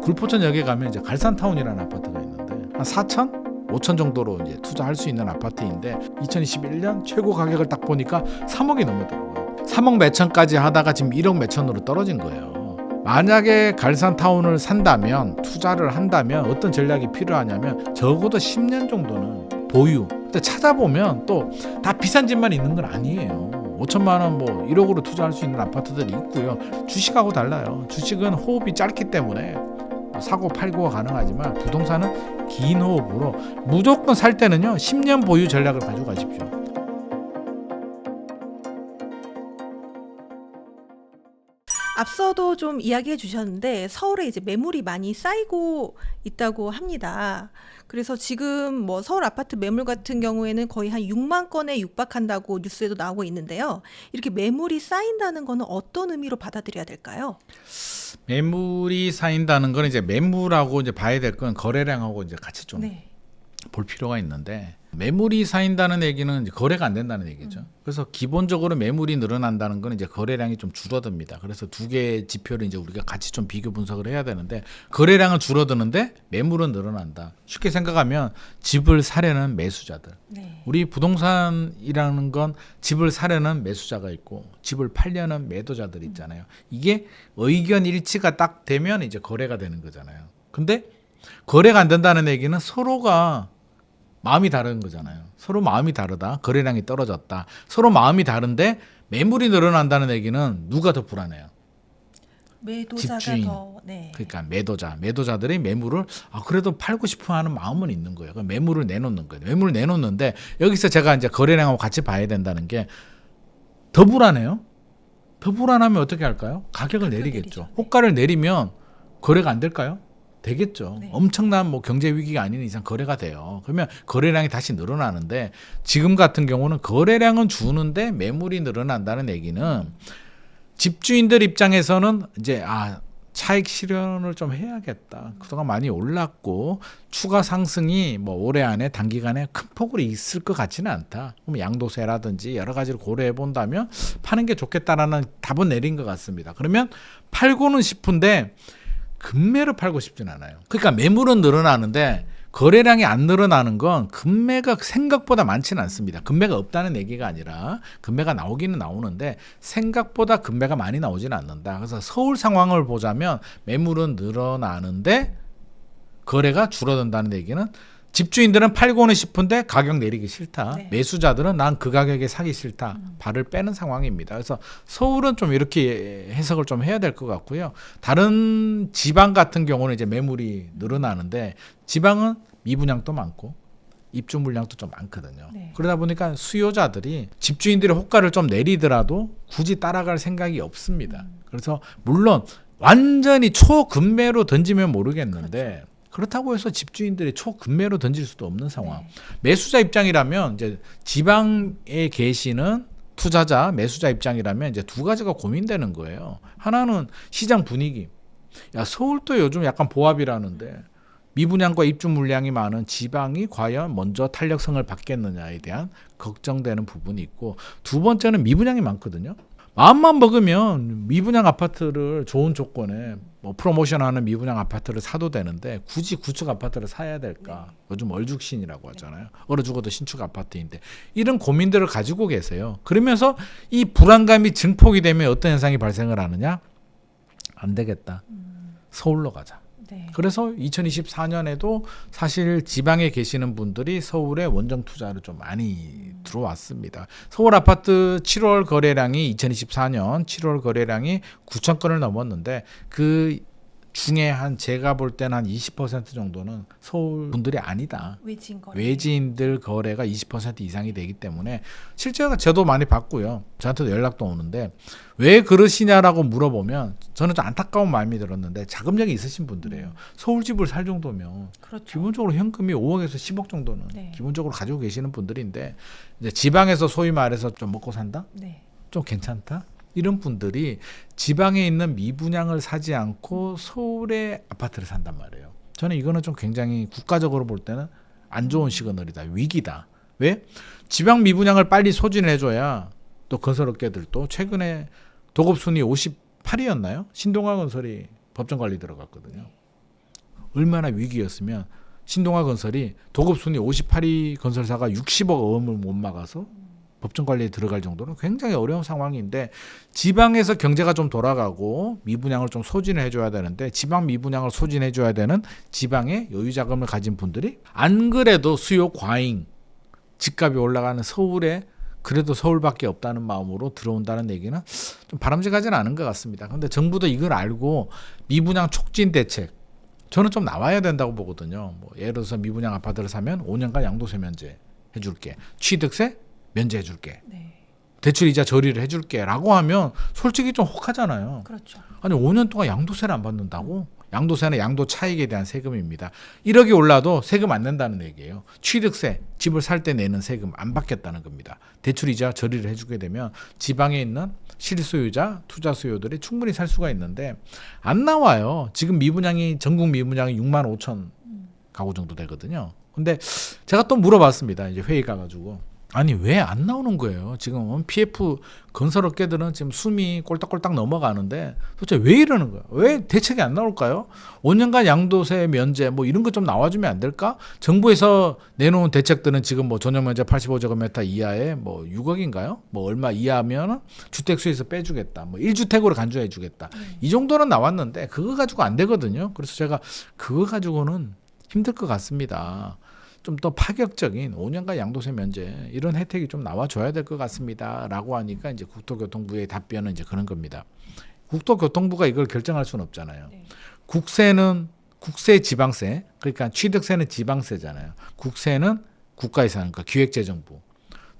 굴포천역에 가면 이제 갈산타운이라는 아파트가 있는데 한 4천? 5천 정도로 이제 투자할 수 있는 아파트인데 2021년 최고 가격을 딱 보니까 3억이 넘었더라고요. 3억 몇천까지 하다가 지금 1억 몇천으로 떨어진 거예요. 만약에 갈산타운을 산다면, 투자를 한다면 어떤 전략이 필요하냐면 적어도 10년 정도는 보유. 근데 찾아보면 또 다 비싼 집만 있는 건 아니에요. 5천만 원, 뭐 1억으로 투자할 수 있는 아파트들이 있고요. 주식하고 달라요. 주식은 호흡이 짧기 때문에 사고 팔고가 가능하지만 부동산은 긴 호흡으로 무조건 살 때는요 10년 보유 전략을 가지고 가십시오. 앞서도 좀 이야기해 주셨는데 서울에 이제 매물이 많이 쌓이고 있다고 합니다. 그래서 지금 뭐 서울 아파트 매물 같은 경우에는 거의 한 6만 건에 육박한다고 뉴스에도 나오고 있는데요. 이렇게 매물이 쌓인다는 거는 어떤 의미로 받아들여야 될까요? 매물이 쌓인다는 건 이제 매물하고 이제 봐야 될 건 거래량하고 이제 같이 좀 볼 필요가 있는데, 매물이 쌓인다는 얘기는 이제 거래가 안 된다는 얘기죠. 그래서 기본적으로 매물이 늘어난다는 건 이제 거래량이 좀 줄어듭니다. 그래서 두 개의 지표를 이제 우리가 같이 좀 비교 분석을 해야 되는데, 거래량은 줄어드는데 매물은 늘어난다. 쉽게 생각하면 집을 사려는 매수자들. 우리 부동산이라는 건 집을 사려는 매수자가 있고 집을 팔려는 매도자들이 있잖아요. 이게 의견 일치가 딱 되면 이제 거래가 되는 거잖아요. 근데 거래가 안 된다는 얘기는 서로가 마음이 다른 거잖아요. 서로 마음이 다르다. 거래량이 떨어졌다. 서로 마음이 다른데 매물이 늘어난다는 얘기는 누가 더 불안해요? 매도자가 집주인. 더. 그러니까 매도자들이 매물을 그래도 팔고 싶어 하는 마음은 있는 거예요. 그럼 매물을 내놓는 거예요. 매물을 내놓는데 여기서 제가 이제 거래량하고 같이 봐야 된다는 게 더 불안해요. 더 불안하면 어떻게 할까요? 가격을 내리겠죠. 호가를 내리면 거래가 안 될까요? 되겠죠. 엄청난 뭐 경제 위기가 아닌 이상 거래가 돼요. 그러면 거래량이 다시 늘어나는데, 지금 같은 경우는 거래량은 주는데 매물이 늘어난다는 얘기는 집주인들 입장에서는 이제 차익 실현을 좀 해야겠다. 그동안 많이 올랐고 추가 상승이 뭐 올해 안에 단기간에 큰 폭으로 있을 것 같지는 않다. 그럼 양도세라든지 여러 가지를 고려해 본다면 파는 게 좋겠다라는 답은 내린 것 같습니다. 그러면 팔고는 싶은데 급매로 팔고 싶진 않아요. 그러니까 매물은 늘어나는데 거래량이 안 늘어나는 건 급매가 생각보다 많지는 않습니다. 급매가 없다는 얘기가 아니라 급매가 나오기는 나오는데 생각보다 급매가 많이 나오지는 않는다. 그래서 서울 상황을 보자면 매물은 늘어나는데 거래가 줄어든다는 얘기는 집주인들은 팔고는 싶은데 가격 내리기 싫다. 매수자들은 난 그 가격에 사기 싫다. 발을 빼는 상황입니다. 그래서 서울은 좀 이렇게 해석을 좀 해야 될 것 같고요. 다른 지방 같은 경우는 이제 매물이 늘어나는데 지방은 미분양도 많고 입주 물량도 좀 많거든요. 그러다 보니까 수요자들이 집주인들의 호가를 좀 내리더라도 굳이 따라갈 생각이 없습니다. 그래서 물론 완전히 초급매로 던지면 모르겠는데 그렇다고 해서 집주인들이 초급매로 던질 수도 없는 상황. 매수자 입장이라면 이제 지방에 계시는 투자자, 매수자 입장이라면 이제 두 가지가 고민되는 거예요. 하나는 시장 분위기. 서울도 요즘 약간 보합이라는데 미분양과 입주 물량이 많은 지방이 과연 먼저 탄력성을 받겠느냐에 대한 걱정되는 부분이 있고, 두 번째는 미분양이 많거든요. 마음만 먹으면 미분양 아파트를 좋은 조건에 뭐 프로모션하는 미분양 아파트를 사도 되는데 굳이 구축 아파트를 사야 될까? 요즘 얼죽신이라고 하잖아요. 얼어 죽어도 신축 아파트인데 이런 고민들을 가지고 계세요. 그러면서 이 불안감이 증폭이 되면 어떤 현상이 발생을 하느냐? 안 되겠다. 서울로 가자. 그래서 2024년에도 사실 지방에 계시는 분들이 서울에 원정 투자를 좀 많이 들어왔습니다. 서울 아파트 7월 거래량이 2024년 7월 거래량이 9천 건을 넘었는데 그 중에 제가 볼 때는 한 20% 정도는 서울 분들이 아니다. 외지인들 거래가 20% 이상이 되기 때문에 실제로 저도 많이 받고요. 저한테도 연락도 오는데 왜 그러시냐라고 물어보면 저는 좀 안타까운 마음이 들었는데 자금력이 있으신 분들이에요. 서울집을 살 정도면 기본적으로 현금이 5억에서 10억 정도는 기본적으로 가지고 계시는 분들인데 이제 지방에서 소위 말해서 좀 먹고 산다? 좀 괜찮다? 이런 분들이 지방에 있는 미분양을 사지 않고 서울에 아파트를 산단 말이에요. 저는 이거는 좀 굉장히 국가적으로 볼 때는 안 좋은 시그널이다. 위기다. 왜? 지방 미분양을 빨리 소진해줘야 또 건설업계들도 최근에 도급순위 58위였나요? 신동아 건설이 법정관리 들어갔거든요. 얼마나 위기였으면 신동아 건설이 도급순위 58위 건설사가 60억 원을 못 막아서 법정 관리에 들어갈 정도는 굉장히 어려운 상황인데 지방에서 경제가 좀 돌아가고 미분양을 좀 소진을 해줘야 되는데 지방 미분양을 소진해줘야 되는 지방의 여유 자금을 가진 분들이 안 그래도 수요 과잉 집값이 올라가는 서울에 그래도 서울밖에 없다는 마음으로 들어온다는 얘기는 좀 바람직하지는 않은 것 같습니다. 그런데 정부도 이걸 알고 미분양 촉진 대책 저는 좀 나와야 된다고 보거든요. 뭐 예를 들어서 미분양 아파트를 사면 5년간 양도세 면제 해줄게. 취득세 면제해줄게. 네. 대출이자 저리를 해줄게라고 하면 솔직히 좀 혹하잖아요. 그렇죠. 아니 5년 동안 양도세를 안 받는다고? 양도세는 양도 차익에 대한 세금입니다. 1억이 올라도 세금 안 낸다는 얘기예요. 취득세, 집을 살 때 내는 세금 안 받겠다는 겁니다. 대출이자 저리를 해주게 되면 지방에 있는 실소유자, 투자 수요들이 충분히 살 수가 있는데 안 나와요. 지금 미분양이 전국 미분양이 6만 5천 가구 정도 되거든요. 근데 제가 또 물어봤습니다. 이제 회의 가가지고 아니 왜 안 나오는 거예요? 지금 PF 건설업계들은 지금 숨이 꼴딱꼴딱 넘어가는데 도대체 왜 이러는 거야? 왜 대책이 안 나올까요? 5년간 양도세 면제 뭐 이런 거 좀 나와주면 안 될까? 정부에서 내놓은 대책들은 지금 뭐 전용 면적 85제곱미터 이하에 뭐 6억인가요? 뭐 얼마 이하면 주택 수에서 빼주겠다. 뭐 1주택으로 간주해주겠다. 이 정도는 나왔는데 그거 가지고 안 되거든요. 그래서 제가 그거 가지고는 힘들 것 같습니다. 좀 더 파격적인 5년간 양도세 면제 이런 혜택이 좀 나와줘야 될 것 같습니다라고 하니까 이제 국토교통부의 답변은 이제 그런 겁니다. 국토교통부가 이걸 결정할 수는 없잖아요. 네. 국세는 국세 지방세 그러니까 취득세는 지방세잖아요. 국세는 국가에서 하는 거 기획재정부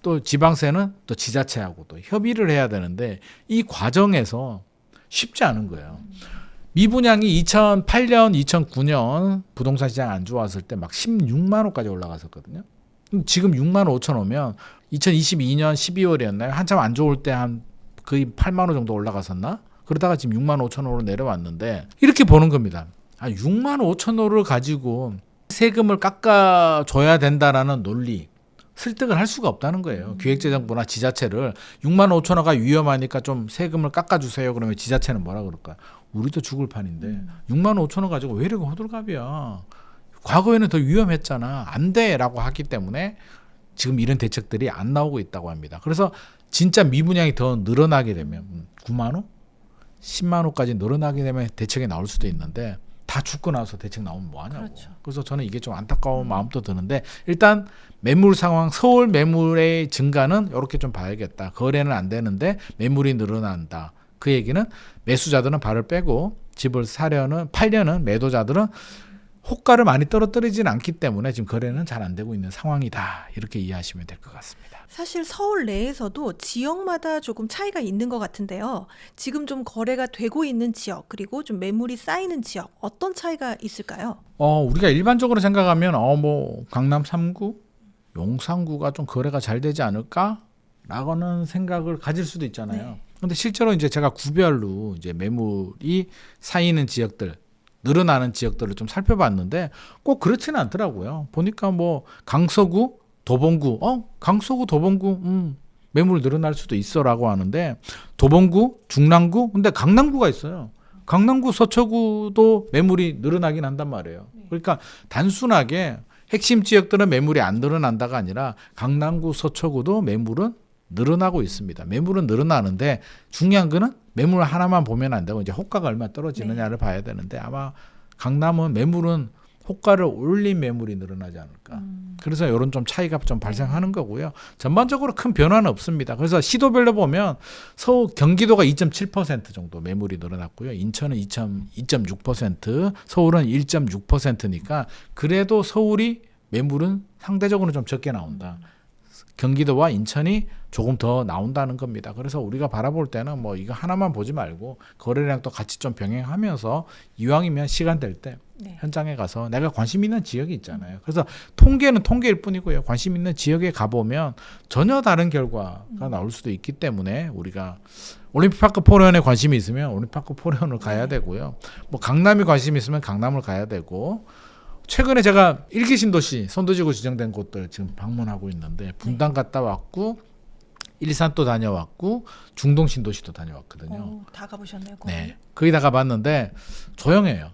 또 지방세는 또 지자체하고 또 협의를 해야 되는데 이 과정에서 쉽지 않은 거예요. 미분양이 2008년, 2009년 부동산 시장 안 좋았을 때 막 16만 원까지 올라갔었거든요. 지금 6만 5천 오면 2022년 12월이었나요? 한참 안 좋을 때 한 거의 8만 원 정도 올라갔었나? 그러다가 지금 6만 5천 원으로 내려왔는데 이렇게 보는 겁니다. 6만 5천 원을 가지고 세금을 깎아줘야 된다라는 논리 설득을 할 수가 없다는 거예요. 기획재정부나 지자체를 6만 5천 원가 위험하니까 좀 세금을 깎아주세요. 그러면 지자체는 뭐라 그럴까? 우리도 죽을 판인데 6만 5천 원 가지고 왜 이렇게 호들갑이야. 과거에는 더 위험했잖아. 안 돼라고 하기 때문에 지금 이런 대책들이 안 나오고 있다고 합니다. 그래서 진짜 미분양이 더 늘어나게 되면 9만 원? 10만 원까지 늘어나게 되면 대책이 나올 수도 있는데 다 죽고 나서 대책 나오면 뭐하냐고. 그렇죠. 그래서 저는 이게 좀 안타까운 마음도 드는데 일단 매물 상황 서울 매물의 증가는 이렇게 좀 봐야겠다. 거래는 안 되는데 매물이 늘어난다. 그 얘기는 매수자들은 발을 빼고 집을 팔려는 매도자들은 호가를 많이 떨어뜨리지는 않기 때문에 지금 거래는 잘 안 되고 있는 상황이다. 이렇게 이해하시면 될 것 같습니다. 사실 서울 내에서도 지역마다 조금 차이가 있는 것 같은데요. 지금 좀 거래가 되고 있는 지역 그리고 좀 매물이 쌓이는 지역 어떤 차이가 있을까요? 우리가 일반적으로 생각하면 뭐 강남 3구, 용산구가 좀 거래가 잘 되지 않을까라고는 생각을 가질 수도 있잖아요. 네. 근데 실제로 이제 제가 구별로 이제 매물이 쌓이는 지역들, 늘어나는 지역들을 좀 살펴봤는데 꼭 그렇지는 않더라고요. 보니까 뭐 강서구, 도봉구, 강서구, 도봉구, 매물 늘어날 수도 있어라고 하는데 도봉구, 중랑구, 근데 강남구가 있어요. 강남구, 서초구도 매물이 늘어나긴 한단 말이에요. 그러니까 단순하게 핵심 지역들은 매물이 안 늘어난다가 아니라 강남구, 서초구도 매물은 늘어나고 있습니다. 매물은 늘어나는데 중요한 거는 매물 하나만 보면 안 되고 이제 호가가 얼마 떨어지느냐를 봐야 되는데 아마 강남은 매물은 호가를 올린 매물이 늘어나지 않을까. 그래서 이런 좀 차이가 좀 발생하는 거고요. 전반적으로 큰 변화는 없습니다. 그래서 시도별로 보면 경기도가 2.7% 정도 매물이 늘어났고요. 인천은 2.6%, 서울은 1.6%니까 그래도 서울이 매물은 상대적으로 좀 적게 나온다. 경기도와 인천이 조금 더 나온다는 겁니다. 그래서 우리가 바라볼 때는 뭐 이거 하나만 보지 말고 거래량도 같이 좀 병행하면서 이왕이면 시간 될 때 네. 현장에 가서 내가 관심 있는 지역이 있잖아요. 그래서 통계는 통계일 뿐이고요. 관심 있는 지역에 가보면 전혀 다른 결과가 나올 수도 있기 때문에 우리가 올림픽파크 포레온에 관심이 있으면 올림픽파크 포레온을 가야 되고요. 뭐 강남에 관심이 있으면 강남을 가야 되고 최근에 제가 1기 신도시 선도지구 지정된 곳들 지금 방문하고 있는데 분당 갔다 왔고 일산도 다녀왔고 중동 신도시도 다녀왔거든요. 다 가보셨네요. 거기? 네, 거기 다 가봤는데 조용해요.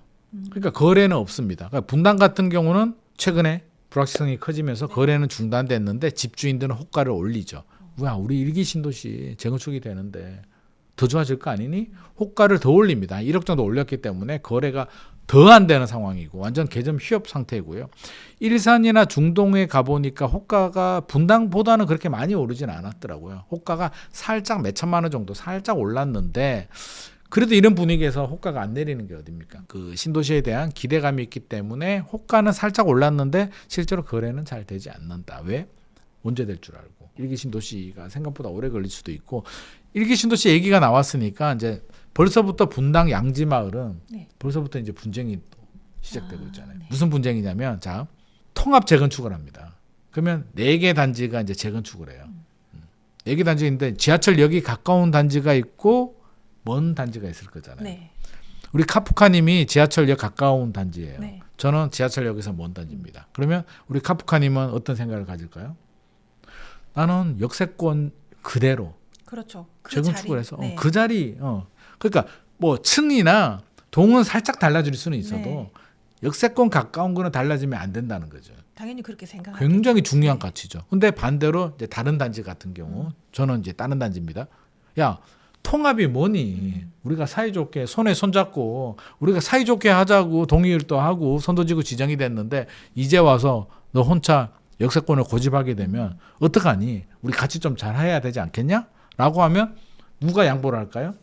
그러니까 거래는 없습니다. 그러니까 분당 같은 경우는 최근에 불확실성이 커지면서 거래는 중단됐는데 집주인들은 호가를 올리죠. 와, 우리 일기 신도시 재건축이 되는데 더 좋아질 거 아니니? 호가를 더 올립니다. 1억 정도 올렸기 때문에 거래가 더 안 되는 상황이고 완전 개점 휴업 상태고요. 일산이나 중동에 가보니까 호가가 분당보다는 그렇게 많이 오르진 않았더라고요. 호가가 살짝 몇 천만 원 정도 살짝 올랐는데 그래도 이런 분위기에서 호가가 안 내리는 게 어딥니까? 그 신도시에 대한 기대감이 있기 때문에 호가는 살짝 올랐는데 실제로 거래는 잘 되지 않는다. 왜? 언제 될 줄 알고. 일기 신도시가 생각보다 오래 걸릴 수도 있고 일기 신도시 얘기가 나왔으니까 이제 벌써부터 분당 양지마을은 네. 벌써부터 이제 분쟁이 또 시작되고 있잖아요. 네. 무슨 분쟁이냐면 자 통합 재건축을 합니다. 그러면 4개 단지가 이제 재건축을 해요. 4개 단지인데 지하철역이 가까운 단지가 있고 먼 단지가 있을 거잖아요. 네. 우리 카프카님이 지하철역 가까운 단지예요. 네. 저는 지하철역에서 먼 단지입니다. 그러면 우리 카프카님은 어떤 생각을 가질까요? 나는 역세권 그대로 그렇죠. 그 재건축을 자리. 해서 네. 그 자리 그러니까 뭐 층이나 동은 살짝 달라질 수는 있어도 네. 역세권 가까운 거는 달라지면 안 된다는 거죠. 당연히 그렇게 생각하죠. 굉장히 중요한 가치죠. 근데 반대로 이제 다른 단지 같은 경우 저는 이제 다른 단지입니다. 야, 통합이 뭐니? 우리가 사이좋게 손에 손잡고 우리가 사이좋게 하자고 동의를 하고 선도 지고 지정이 됐는데 이제 와서 너 혼자 역세권을 고집하게 되면 어떡하니? 우리 같이 좀 잘해야 되지 않겠냐? 라고 하면 누가 양보를 할까요?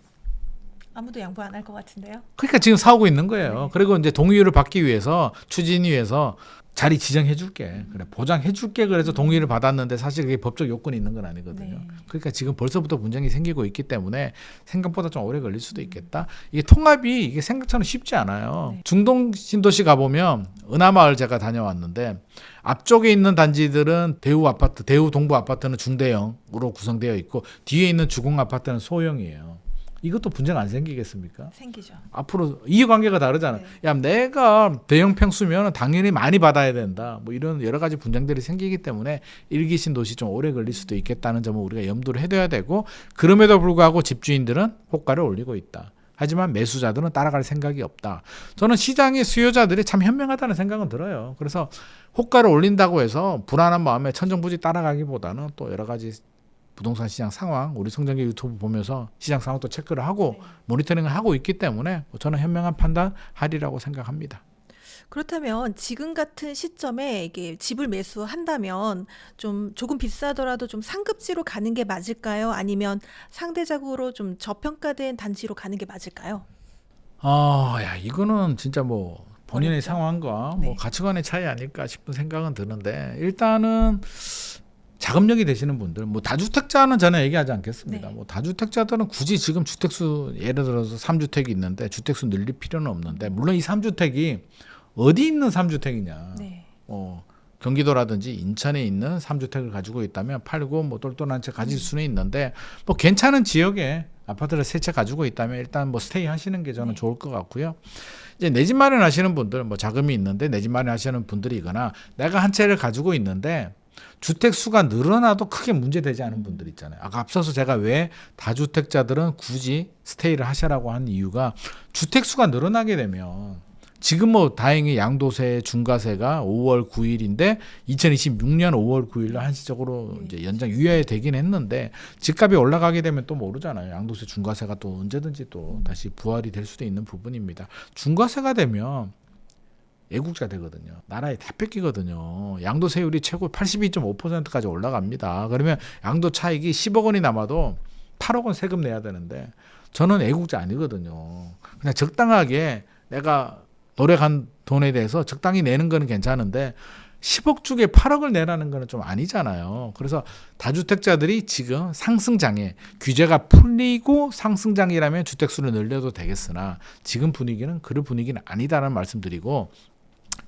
아무도 양보 안 할 것 같은데요. 그러니까 지금 싸우고 있는 거예요. 네. 그리고 이제 동의를 받기 위해서 추진위에서 자리 지정해 줄게. 그래, 보장해 줄게. 그래서 동의를 받았는데 사실 그게 법적 요건이 있는 건 아니거든요. 네. 그러니까 지금 벌써부터 분쟁이 생기고 있기 때문에 생각보다 좀 오래 걸릴 수도 있겠다. 이게 통합이 이게 생각처럼 쉽지 않아요. 네. 중동 신도시 가보면 은하마을 제가 다녀왔는데 앞쪽에 있는 단지들은 대우 아파트, 대우 동부 아파트는 중대형으로 구성되어 있고 뒤에 있는 주공 아파트는 소형이에요. 이것도 분쟁 안 생기겠습니까? 생기죠. 앞으로 이해관계가 다르잖아. 네. 야, 내가 대형 평수면 당연히 많이 받아야 된다. 뭐 이런 여러 가지 분쟁들이 생기기 때문에 일기 신도시 좀 오래 걸릴 수도 있겠다는 점을 우리가 염두를 해둬야 되고 그럼에도 불구하고 집주인들은 호가를 올리고 있다. 하지만 매수자들은 따라갈 생각이 없다. 저는 시장의 수요자들이 참 현명하다는 생각은 들어요. 그래서 호가를 올린다고 해서 불안한 마음에 천정부지 따라가기보다는 또 여러 가지 부동산 시장 상황, 우리 성장기 유튜브 보면서 시장 상황도 체크를 하고 모니터링을 하고 있기 때문에 저는 현명한 판단하리라고 생각합니다. 그렇다면 지금 같은 시점에 이게 집을 매수한다면 좀 조금 비싸더라도 좀 상급지로 가는 게 맞을까요? 아니면 상대적으로 좀 저평가된 단지로 가는 게 맞을까요? 야, 이거는 진짜 뭐 본인의 어렵죠. 상황과 네. 뭐 가치관의 차이 아닐까 싶은 생각은 드는데 일단은 자금력이 되시는 분들, 뭐 다주택자는 저는 얘기하지 않겠습니다. 네. 뭐 다주택자들은 굳이 지금 주택수 예를 들어서 3주택이 있는데 주택수 늘릴 필요는 없는데 물론 이 3주택이 어디 있는 3주택이냐. 네. 경기도라든지 인천에 있는 3주택을 가지고 있다면 팔고 뭐 똘똘한 채 가질 수는 있는데 뭐 괜찮은 지역에 아파트를 3채 가지고 있다면 일단 뭐 스테이 하시는 게 저는 네. 좋을 것 같고요. 이제 내 집 마련하시는 분들, 뭐 자금이 있는데 내 집 마련하시는 분들이거나 내가 한 채를 가지고 있는데 주택 수가 늘어나도 크게 문제되지 않은 분들 있잖아요. 아까 앞서서 제가 왜 다주택자들은 굳이 스테이를 하시라고 한 이유가 주택 수가 늘어나게 되면 지금 뭐 다행히 양도세 중과세가 5월 9일인데 2026년 5월 9일로 한시적으로 이제 연장 유예되긴 했는데 집값이 올라가게 되면 또 모르잖아요. 양도세 중과세가 또 언제든지 또 다시 부활이 될 수도 있는 부분입니다. 중과세가 되면 애국자 되거든요. 나라에 다 뺏기거든요. 양도세율이 최고 82.5%까지 올라갑니다. 그러면 양도 차익이 10억 원이 남아도 8억 원 세금 내야 되는데 저는 애국자 아니거든요. 그냥 적당하게 내가 노력한 돈에 대해서 적당히 내는 거는 괜찮은데 10억 중에 8억을 내라는 거는 좀 아니잖아요. 그래서 다주택자들이 지금 상승장애, 규제가 풀리고 상승장애라면 주택수를 늘려도 되겠으나 지금 분위기는 그럴 분위기는 아니다라는 말씀드리고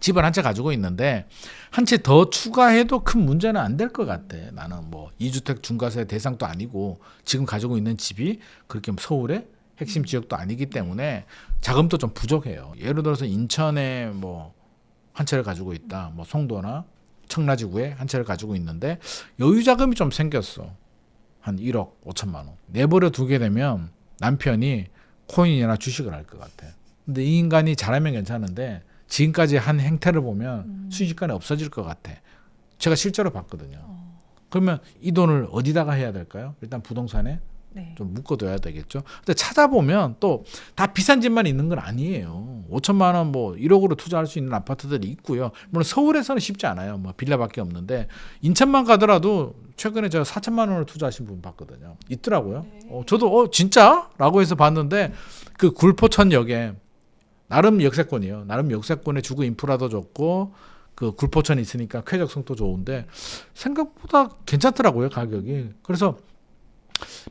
집을 한 채 가지고 있는데 한 채 더 추가해도 큰 문제는 안 될 것 같아. 나는 뭐 2주택 중과세 대상도 아니고 지금 가지고 있는 집이 그렇게 서울의 핵심 지역도 아니기 때문에 자금도 좀 부족해요. 예를 들어서 인천에 뭐 한 채를 가지고 있다. 뭐 송도나 청라지구에 한 채를 가지고 있는데 여유 자금이 좀 생겼어. 한 1억 5천만 원. 내버려 두게 되면 남편이 코인이나 주식을 할 것 같아. 근데 이 인간이 잘하면 괜찮은데 지금까지 한 행태를 보면 순식간에 없어질 것 같아. 제가 실제로 봤거든요. 그러면 이 돈을 어디다가 해야 될까요? 일단 부동산에 네. 좀 묶어둬야 되겠죠. 근데 찾아보면 또 다 비싼 집만 있는 건 아니에요. 5천만 원 뭐 1억으로 투자할 수 있는 아파트들이 있고요. 물론 서울에서는 쉽지 않아요. 뭐 빌라밖에 없는데 인천만 가더라도 최근에 제가 4천만 원을 투자하신 분 봤거든요. 있더라고요. 저도 진짜? 라고 해서 봤는데 그 굴포천역에 나름 역세권이에요. 나름 역세권에 주거 인프라도 좋고 그 굴포천이 있으니까 쾌적성도 좋은데 생각보다 괜찮더라고요, 가격이. 그래서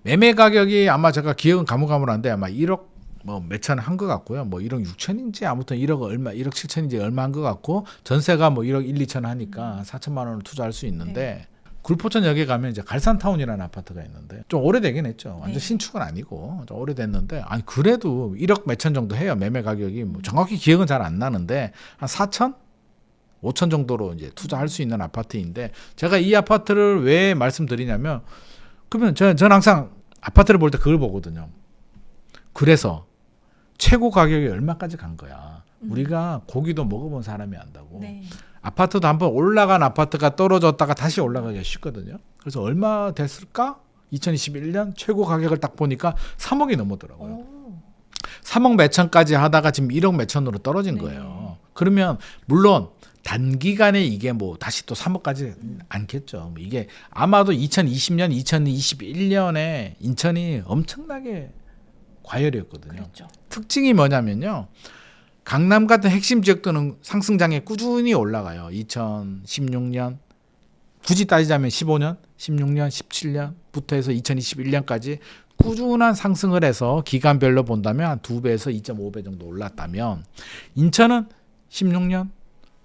매매 가격이 아마 제가 기억은 가물가물한데 아마 1억 뭐 몇천 한 것 같고요. 뭐 1억 6천인지 아무튼 1억 얼마, 1억 7천인지 얼마 한 것 같고 전세가 뭐 1억 1, 2천 하니까 4천만 원을 투자할 수 있는데 굴포천역에 가면 이제 갈산타운이라는 아파트가 있는데 좀 오래되긴 했죠. 완전 신축은 아니고 좀 오래됐는데 아니 그래도 1억 몇천 정도 해요. 매매 가격이 뭐 정확히 기억은 잘 안 나는데 한 4천? 5천 정도로 이제 투자할 수 있는 아파트인데 제가 이 아파트를 왜 말씀드리냐면 그러면 저는 항상 아파트를 볼 때 그걸 보거든요. 그래서 최고 가격이 얼마까지 간 거야. 우리가 고기도 먹어본 사람이 안다고. 네. 아파트도 한번 올라간 아파트가 떨어졌다가 다시 올라가기가 쉽거든요. 그래서 얼마 됐을까? 2021년 최고 가격을 딱 보니까 3억이 넘었더라고요. 오. 3억 몇천까지 하다가 지금 1억 몇천으로 떨어진 거예요. 그러면 물론 단기간에 이게 뭐 다시 또 3억까지 않겠죠. 뭐 이게 아마도 2020년, 2021년에 인천이 엄청나게 과열이었거든요. 그렇죠. 특징이 뭐냐면요. 강남 같은 핵심 지역들은 상승장에 꾸준히 올라가요. 2016년, 굳이 따지자면 15년, 16년, 17년부터 해서 2021년까지 꾸준한 상승을 해서 기간별로 본다면 한 2배에서 2.5배 정도 올랐다면 인천은 16년,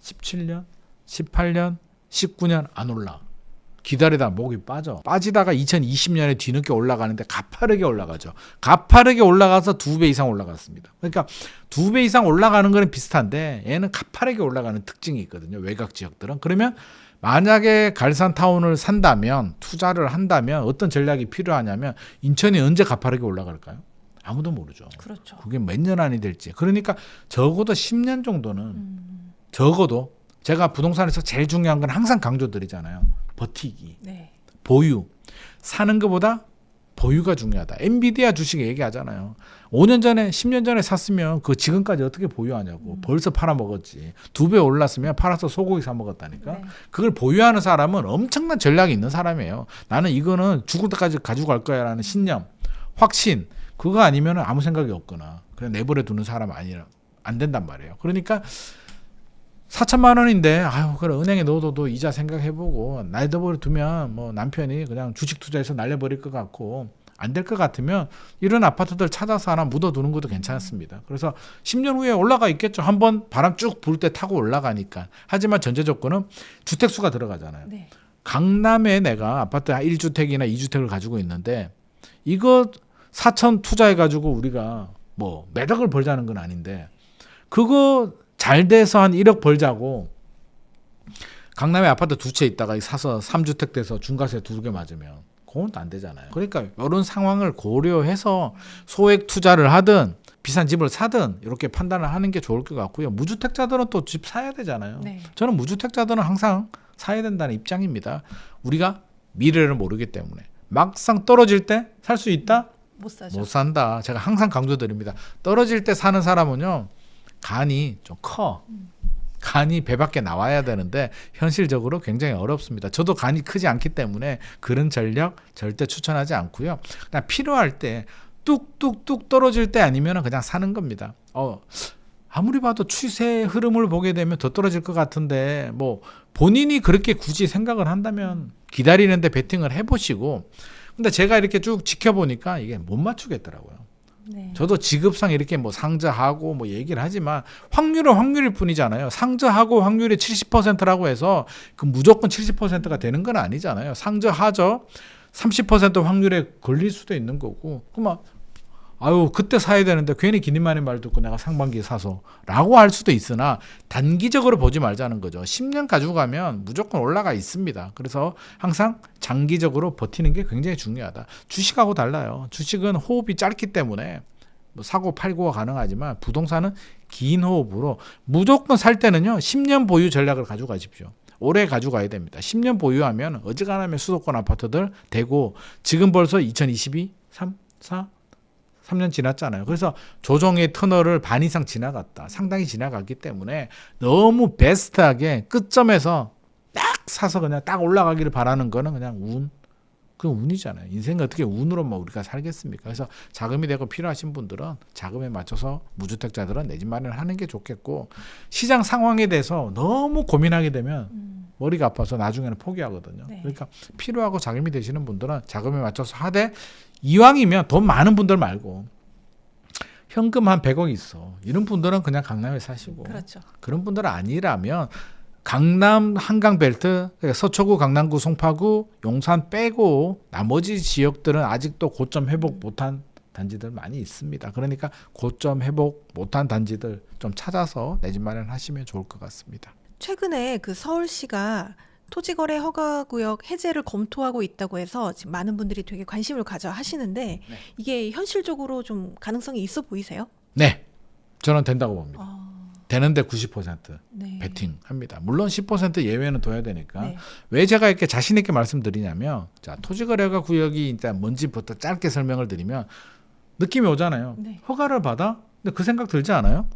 17년, 18년, 19년 안 올라. 기다리다 목이 빠지다가 2020년에 뒤늦게 올라가는데 가파르게 올라가죠. 가파르게 올라가서 2배 이상 올라갔습니다. 그러니까 2배 이상 올라가는 거는 비슷한데 얘는 가파르게 올라가는 특징이 있거든요. 외곽 지역들은. 그러면 만약에 갈산타운을 산다면 투자를 한다면 어떤 전략이 필요하냐면 인천이 언제 가파르게 올라갈까요? 아무도 모르죠. 그렇죠. 그게 몇 년 안이 될지. 그러니까 적어도 10년 정도는 적어도 제가 부동산에서 제일 중요한 건 항상 강조드리잖아요. 버티기, 네. 보유. 사는 것보다 보유가 중요하다. 엔비디아 주식 얘기하잖아요. 5년 전에 10년 전에 샀으면 그 지금까지 어떻게 보유하냐고. 벌써 팔아먹었지. 2배 올랐으면 팔아서 소고기 사 먹었다니까. 네. 그걸 보유하는 사람은 엄청난 전략이 있는 사람이에요. 나는 이거는 죽을 때까지 가지고 갈 거야라는 신념, 확신. 그거 아니면 아무 생각이 없거나 그냥 내버려 두는 사람 아니라 안 된단 말이에요. 그러니까 4천만 원인데 아유 그래 은행에 넣어둬도 이자 생각해보고 내버려 두면 뭐 남편이 그냥 주식 투자해서 날려버릴 것 같고 안 될 것 같으면 이런 아파트들 찾아서 하나 묻어두는 것도 괜찮습니다. 그래서 10년 후에 올라가 있겠죠. 한번 바람 쭉 불 때 타고 올라가니까. 하지만 전제 조건은 주택수가 들어가잖아요. 네. 강남에 내가 아파트 1주택이나 2주택을 가지고 있는데 이거 4천 투자해가지고 우리가 뭐 몇 억을 벌자는 건 아닌데 그거 잘 돼서 한 1억 벌자고 강남에 아파트 2채 있다가 사서 3주택 돼서 중과세 2개 맞으면 그건 안 되잖아요. 그러니까 이런 상황을 고려해서 소액 투자를 하든 비싼 집을 사든 이렇게 판단을 하는 게 좋을 것 같고요. 무주택자들은 또 집 사야 되잖아요. 네. 저는 무주택자들은 항상 사야 된다는 입장입니다. 우리가 미래를 모르기 때문에 막상 떨어질 때 살 수 있다? 못 사죠. 못 산다. 제가 항상 강조드립니다. 떨어질 때 사는 사람은요. 간이 좀 커. 간이 배밖에 나와야 되는데 현실적으로 굉장히 어렵습니다. 저도 간이 크지 않기 때문에 그런 전략 절대 추천하지 않고요. 그냥 필요할 때 뚝뚝뚝 떨어질 때 아니면 그냥 사는 겁니다. 아무리 봐도 추세 흐름을 보게 되면 더 떨어질 것 같은데 뭐 본인이 그렇게 굳이 생각을 한다면 기다리는데 베팅을 해보시고 근데 제가 이렇게 쭉 지켜보니까 이게 못 맞추겠더라고요. 네. 저도 지급상 이렇게 뭐 상저하고 뭐 얘기를 하지만 확률은 확률일 뿐이잖아요. 상저하고 확률이 70%라고 해서 그 무조건 70%가 되는 건 아니잖아요. 상저하저 30% 확률에 걸릴 수도 있는 거고. 그럼 아유 그때 사야 되는데 괜히 기님만의 말 듣고 내가 상반기에 사서 라고 할 수도 있으나 단기적으로 보지 말자는 거죠. 10년 가지고 가면 무조건 올라가 있습니다. 그래서 항상 장기적으로 버티는 게 굉장히 중요하다. 주식하고 달라요. 주식은 호흡이 짧기 때문에 뭐 사고 팔고가 가능하지만 부동산은 긴 호흡으로 무조건 살 때는요 10년 보유 전략을 가져가십시오. 오래 가져가야 됩니다. 10년 보유하면 어지간하면 수도권 아파트들 되고 지금 벌써 2022, 3, 4, 3년 지났잖아요. 그래서 조정의 터널을 반 이상 지나갔다. 상당히 지나갔기 때문에 너무 베스트하게 끝점에서 딱 사서 그냥 딱 올라가기를 바라는 거는 그냥 운. 그건 운이잖아요. 인생이 어떻게 운으로만 우리가 살겠습니까? 그래서 자금이 되고 필요하신 분들은 자금에 맞춰서 무주택자들은 내 집 마련을 하는 게 좋겠고 시장 상황에 대해서 너무 고민하게 되면 머리가 아파서 나중에는 포기하거든요. 네. 그러니까 필요하고 자금이 되시는 분들은 자금에 맞춰서 하되 이왕이면 돈 많은 분들 말고 현금 한 100억 있어. 이런 분들은 그냥 강남에 사시고 그렇죠. 그런 분들은 아니라면 강남 한강벨트, 그러니까 서초구, 강남구, 송파구, 용산 빼고 나머지 지역들은 아직도 고점 회복 못한 단지들 많이 있습니다. 그러니까 고점 회복 못한 단지들 좀 찾아서 내 집 마련하시면 좋을 것 같습니다. 최근에 그 서울시가 토지거래 허가구역 해제를 검토하고 있다고 해서 지금 많은 분들이 되게 관심을 가져 하시는데 이게 현실적으로 좀 가능성이 있어 보이세요? 네, 저는 된다고 봅니다. 아, 되는데 90% 네. 베팅합니다. 물론 10% 예외는 둬야 되니까. 네. 왜 제가 이렇게 자신 있게 말씀드리냐면, 자 토지거래가 구역이 일단 뭔지부터 짧게 설명을 드리면 느낌이 오잖아요. 네. 허가를 받아? 근데 그 생각 들지 않아요?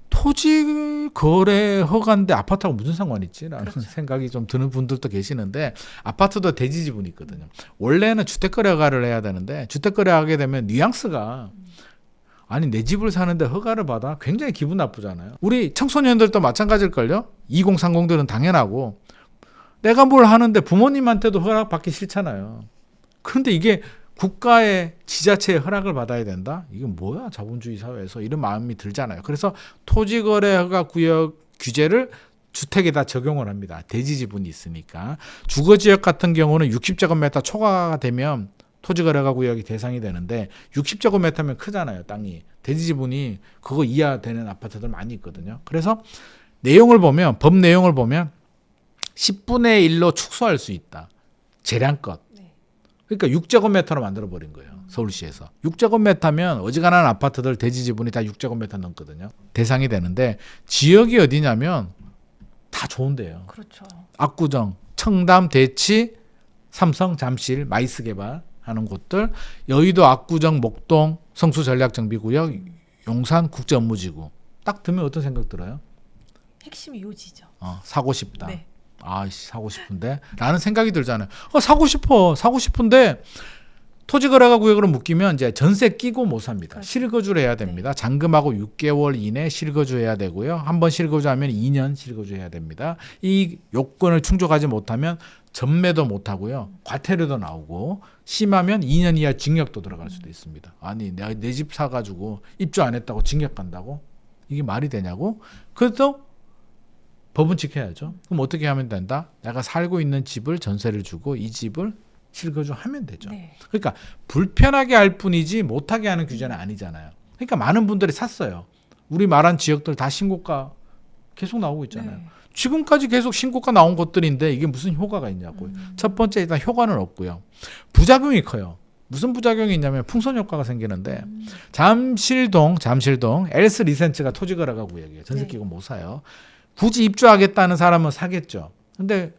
토지 거래 허가인데 아파트하고 무슨 상관이 있지라는 그렇죠. 생각이 좀 드는 분들도 계시는데 아파트도 대지 지분이 있거든요. 원래는 주택거래 허가를 해야 되는데 주택거래 하게 되면 뉘앙스가 아니 내 집을 사는데 허가를 받아? 굉장히 기분 나쁘잖아요. 우리 청소년들도 마찬가지일걸요. 2030들은 당연하고 내가 뭘 하는데 부모님한테도 허락 받기 싫잖아요. 그런데 이게 국가의 지자체의 허락을 받아야 된다? 이건 뭐야 자본주의 사회에서 이런 마음이 들잖아요. 그래서 토지거래 허가 구역 규제를 주택에다 적용을 합니다. 대지 지분이 있으니까. 주거지역 같은 경우는 60제곱미터 초과가 되면 토지거래가 구역이 대상이 되는데 60제곱미터면 크잖아요. 땅이. 대지 지분이 그거 이하 되는 아파트들 많이 있거든요. 그래서 내용을 보면 법 내용을 보면 10분의 1로 축소할 수 있다. 재량껏. 그러니까 6제곱미터로 만들어버린 거예요. 서울시에서. 6제곱미터면 어지간한 아파트들 대지 지분이 다 6제곱미터 넘거든요. 대상이 되는데 지역이 어디냐면 다 좋은데요. 그렇죠. 압구정, 청담, 대치, 삼성, 잠실, 마이스 개발하는 곳들, 여의도, 압구정, 목동, 성수 전략정비구역, 용산 국제업무지구. 딱 들면 어떤 생각 들어요? 핵심이 요지죠. 사고 싶다. 네. 사고 싶은데 라는 생각이 들잖아요. 사고 싶은데 토지거래가 구역으로 묶이면 이제 전세 끼고 못 삽니다. 그렇죠. 실거주를 해야 됩니다. 잔금하고 6개월 이내 실거주해야 되고요. 한번 실거주하면 2년 실거주해야 됩니다. 이 요건을 충족하지 못하면 전매도 못 하고요. 과태료도 나오고 심하면 2년 이하 징역도 들어갈 수도 있습니다. 아니 내가 내 집 사가지고 입주 안 했다고 징역 간다고? 이게 말이 되냐고? 그래도 법은 지켜야죠. 그럼 어떻게 하면 된다? 내가 살고 있는 집을 전세를 주고 이 집을 실거주하면 되죠. 네. 그러니까 불편하게 할 뿐이지 못하게 하는 규제는 아니잖아요. 그러니까 많은 분들이 샀어요. 우리 말한 지역들 다 신고가 계속 나오고 있잖아요. 네. 지금까지 계속 신고가 나온 것들인데 이게 무슨 효과가 있냐고요. 첫 번째 일단 효과는 없고요. 부작용이 커요. 무슨 부작용이 있냐면 풍선 효과가 생기는데 잠실동 엘스 리센츠가 토지거래가 구역이에요. 전세 네. 끼고 못 사요. 굳이 입주하겠다는 사람은 사겠죠. 근데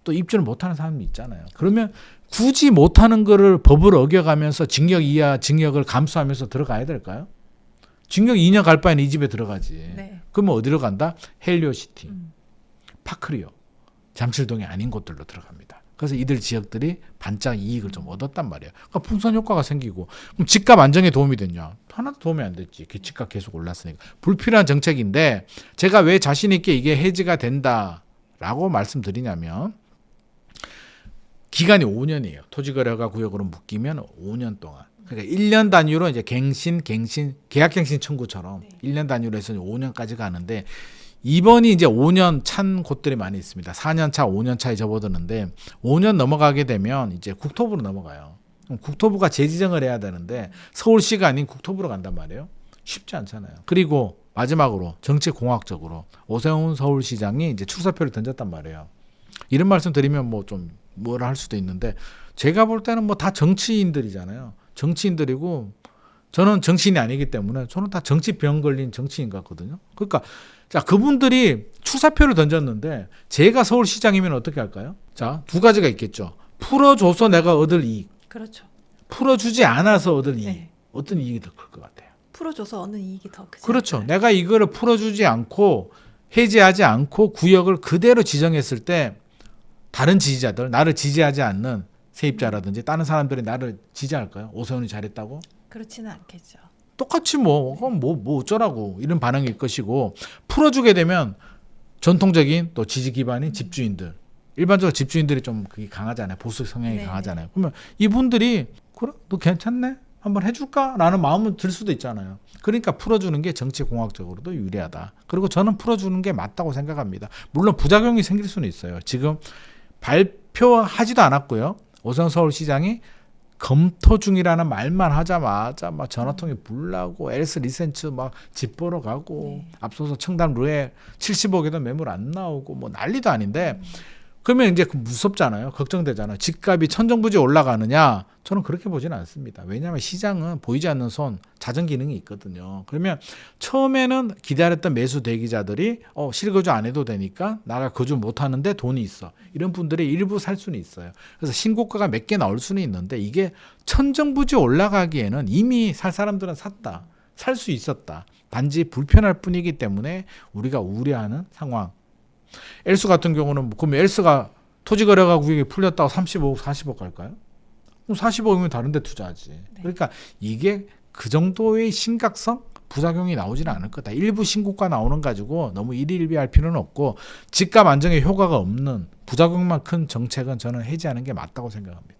또 입주를 못하는 사람이 있잖아요. 그러면 굳이 못하는 거를 법을 어겨가면서 징역 이하 징역을 감수하면서 들어가야 될까요? 징역 2년 갈 바에는 이 집에 들어가지. 네. 그러면 어디로 간다? 헬리오시티, 파크리오, 잠실동이 아닌 곳들로 들어갑니다. 그래서 이들 지역들이 반짝 이익을 좀 얻었단 말이에요. 그러니까 풍선 효과가 생기고 그럼 집값 안정에 도움이 됐냐? 하나도 도움이 안 됐지. 집값 계속 올랐으니까. 불필요한 정책인데 제가 왜 자신 있게 이게 해지가 된다라고 말씀드리냐면 기간이 5년이에요. 토지거래가 구역으로 묶이면 5년 동안. 그러니까 1년 단위로 이제 계약갱신 청구처럼 1년 단위로 해서 5년까지 가는데 이번이 이제 5년 찬 곳들이 많이 있습니다. 4년 차, 5년 차에 접어드는데 5년 넘어가게 되면 이제 국토부로 넘어가요. 그럼 국토부가 재지정을 해야 되는데 서울시가 아닌 국토부로 간단 말이에요. 쉽지 않잖아요. 그리고 마지막으로 정치공학적으로 오세훈 서울시장이 이제 출사표를 던졌단 말이에요. 이런 말씀 드리면 뭐 좀 뭐라 할 수도 있는데 제가 볼 때는 뭐 다 정치인들이잖아요. 정치인들이고 저는 정치인이 아니기 때문에 저는 다 정치병 걸린 정치인 같거든요. 그러니까 자, 그분들이 출사표를 던졌는데 제가 서울시장이면 어떻게 할까요? 자, 두 가지가 있겠죠. 풀어줘서 내가 얻을 이익, 그렇죠. 풀어주지 않아서 얻을 이익. 네. 어떤 이익이 더 클 것 같아요? 풀어줘서 얻는 이익이 더 크죠. 그렇죠. 내가 이거를 풀어주지 않고 해제하지 않고 구역을 그대로 지정했을 때 다른 지지자들, 나를 지지하지 않는 세입자라든지 다른 사람들이 나를 지지할까요? 오세훈이 잘했다고? 그렇지는 않겠죠. 똑같이 그럼 뭐 어쩌라고 이런 반응일 것이고, 풀어주게 되면 전통적인 또 지지 기반인 집주인들, 일반적으로 집주인들이 좀 그게 강하잖아요. 보수 성향이 네. 강하잖아요. 그러면 이분들이 그래 너 괜찮네 한번 해줄까라는 마음은 들 수도 있잖아요. 그러니까 풀어주는 게 정치공학적으로도 유리하다. 그리고 저는 풀어주는 게 맞다고 생각합니다. 물론 부작용이 생길 수는 있어요. 지금 발표하지도 않았고요. 오세훈 서울시장이 검토 중이라는 말만 하자마자 막 전화통에 불나고 엘스 리센츠 막 집 보러 가고 네. 앞서서 청담 루에 70억에도 매물 안 나오고 뭐 난리도 아닌데, 그러면 이제 무섭잖아요. 걱정되잖아요. 집값이 천정부지 올라가느냐? 저는 그렇게 보지는 않습니다. 왜냐하면 시장은 보이지 않는 손, 자정 기능이 있거든요. 그러면 처음에는 기다렸던 매수 대기자들이 실거주 안 해도 되니까 나가 거주 못 하는데 돈이 있어. 이런 분들이 일부 살 수는 있어요. 그래서 신고가가 몇 개 나올 수는 있는데 이게 천정부지 올라가기에는 이미 살 사람들은 샀다. 살 수 있었다. 단지 불편할 뿐이기 때문에 우리가 우려하는 상황. 엘스 같은 경우는 그럼 엘스가 토지거래가 구역이 풀렸다고 35억, 40억 갈까요? 그럼 40억이면 다른 데 투자하지. 네. 그러니까 이게 그 정도의 심각성, 부작용이 나오지는 않을 거다. 일부 신고가 나오는 가지고 너무 일희일비할 필요는 없고 집값 안정에 효과가 없는 부작용만 큰 정책은 저는 해지하는 게 맞다고 생각합니다.